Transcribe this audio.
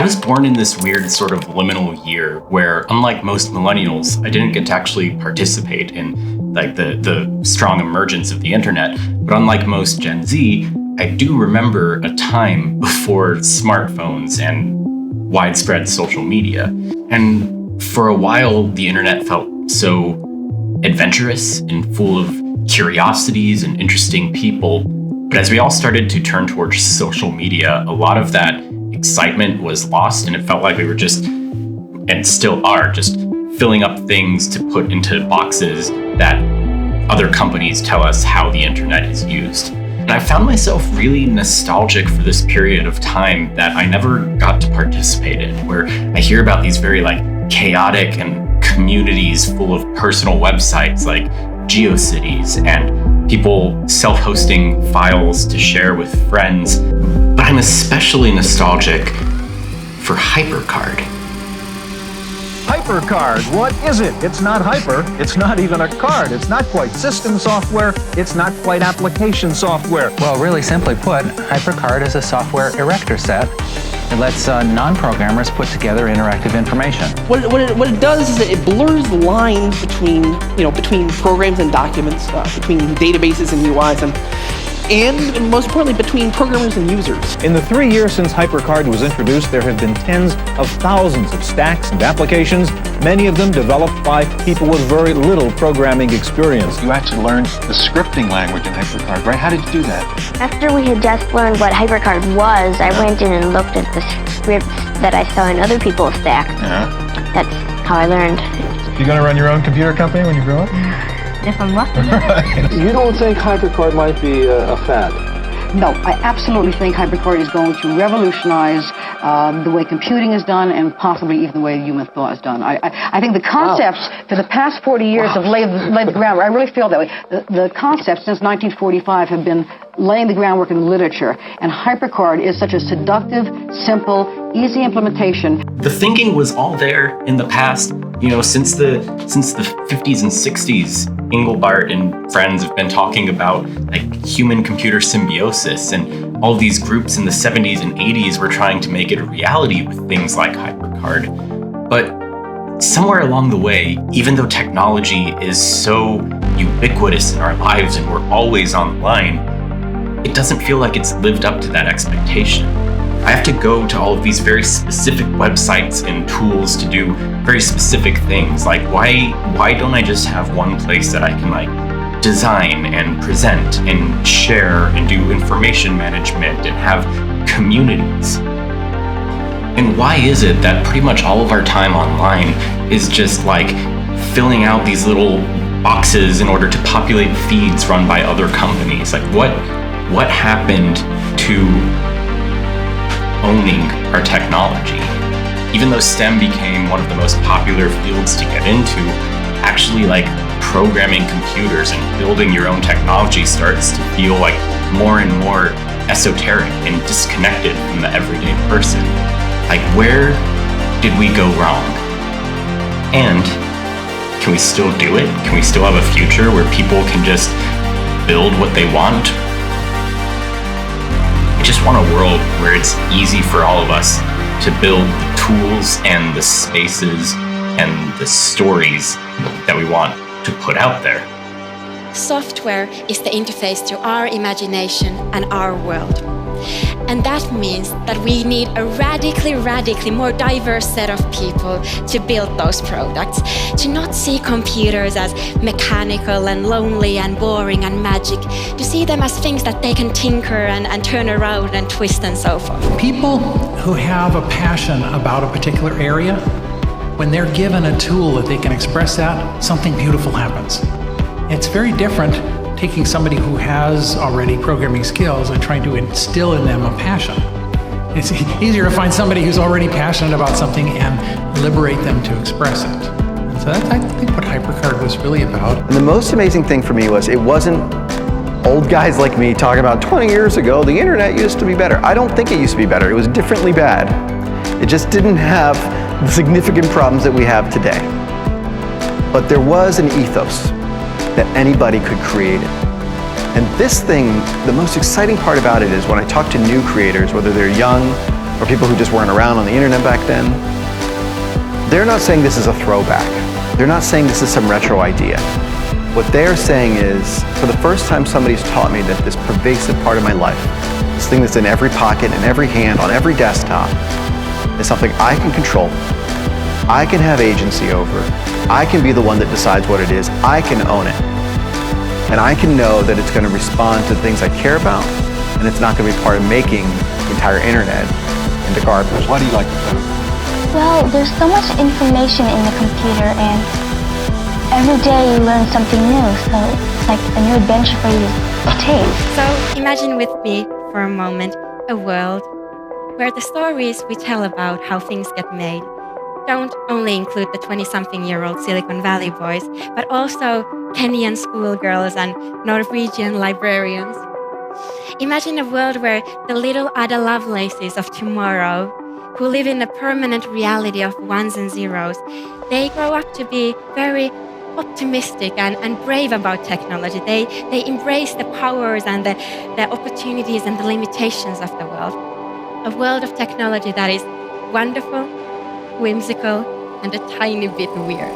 I was born in this weird sort of liminal year where, unlike most millennials, I didn't get to actually participate in like the strong emergence of the internet. But unlike most Gen Z, I do remember a time before smartphones and widespread social media. And for a while, the internet felt so adventurous and full of curiosities and interesting people. But as we all started to turn towards social media, a lot of that excitement was lost, and it felt like we were just, and still are, just filling up things to put into boxes that other companies tell us how the internet is used. And I found myself really nostalgic for this period of time that I never got to participate in, where I hear about these very chaotic and communities full of personal websites like GeoCities and people self-hosting files to share with friends. But I'm especially nostalgic for HyperCard. HyperCard, what is it? It's not hyper, it's not even a card, it's not quite system software, it's not quite application software. Well, really simply put, HyperCard is a software erector set. It lets non-programmers put together interactive information. What it does is that it blurs the line between programs and documents, between databases and UIs, and most importantly, between programmers and users. In the 3 years since HyperCard was introduced, there have been tens of thousands of stacks and applications, many of them developed by people with very little programming experience. You actually learned the scripting language in HyperCard, right? How did you do that? After we had just learned what HyperCard was, I went in and looked at the scripts that I saw in other people's stacks. That's how I learned. You gonna run your own computer company when you grow up? If I'm lucky. You don't think HyperCard might be a fad? No, I absolutely think HyperCard is going to revolutionize the way computing is done and possibly even the way human thought is done. I think the concepts for the past 40 years have laid the groundwork. I really feel that way. The concepts since 1945 have been laying the groundwork in literature, and HyperCard is such a seductive, simple, easy implementation. The thinking was all there in the past. Since the 50s and 60s, Engelbart and friends have been talking about human-computer symbiosis, and all these groups in the 70s and 80s were trying to make it a reality with things like HyperCard. But somewhere along the way, even though technology is so ubiquitous in our lives and we're always online, it doesn't feel like it's lived up to that expectation. I have to go to all of these very specific websites and tools to do very specific things. Why don't I just have one place that I can design and present and share and do information management and have communities? And why is it that pretty much all of our time online is just filling out these little boxes in order to populate feeds run by other companies? What happened to owning our technology? Even though STEM became one of the most popular fields to get into, actually programming computers and building your own technology starts to feel more and more esoteric and disconnected from the everyday person. Where did we go wrong? And can we still do it? Can we still have a future where people can just build what they want? I just want a world where it's easy for all of us to build the tools and the spaces and the stories that we want to put out there. Software is the interface to our imagination and our world. And that means that we need a radically more diverse set of people to build those products, to not see computers as mechanical and lonely and boring and magic, to see them as things that they can tinker and turn around and twist and so forth. People who have a passion about a particular area, when they're given a tool that they can express that, something beautiful happens. It's very different taking somebody who has already programming skills and trying to instill in them a passion. It's easier to find somebody who's already passionate about something and liberate them to express it. And so that's, I think, what HyperCard was really about. And the most amazing thing for me was it wasn't old guys like me talking about 20 years ago, the internet used to be better. I don't think it used to be better. It was differently bad. It just didn't have the significant problems that we have today. But there was an ethos that anybody could create it. And this thing, the most exciting part about it is when I talk to new creators, whether they're young or people who just weren't around on the internet back then, they're not saying this is a throwback. They're not saying this is some retro idea. What they're saying is, for the first time somebody's taught me that this pervasive part of my life, this thing that's in every pocket, in every hand, on every desktop, is something I can control, I can have agency over, I can be the one that decides what it is, I can own it. And I can know that it's going to respond to things I care about, and it's not going to be part of making the entire internet into garbage. Why do you like the phone? Well, there's so much information in the computer, and every day you learn something new, so it's like a new adventure for you to take. So imagine with me for a moment a world where the stories we tell about how things get made don't only include the 20-something-year-old Silicon Valley boys, but also Kenyan schoolgirls and Norwegian librarians. Imagine a world where the little Ada Lovelaces of tomorrow, who live in a permanent reality of ones and zeros, they grow up to be very optimistic and brave about technology. They embrace the powers and the opportunities and the limitations of the world. A world of technology that is wonderful, whimsical, and a tiny bit weird.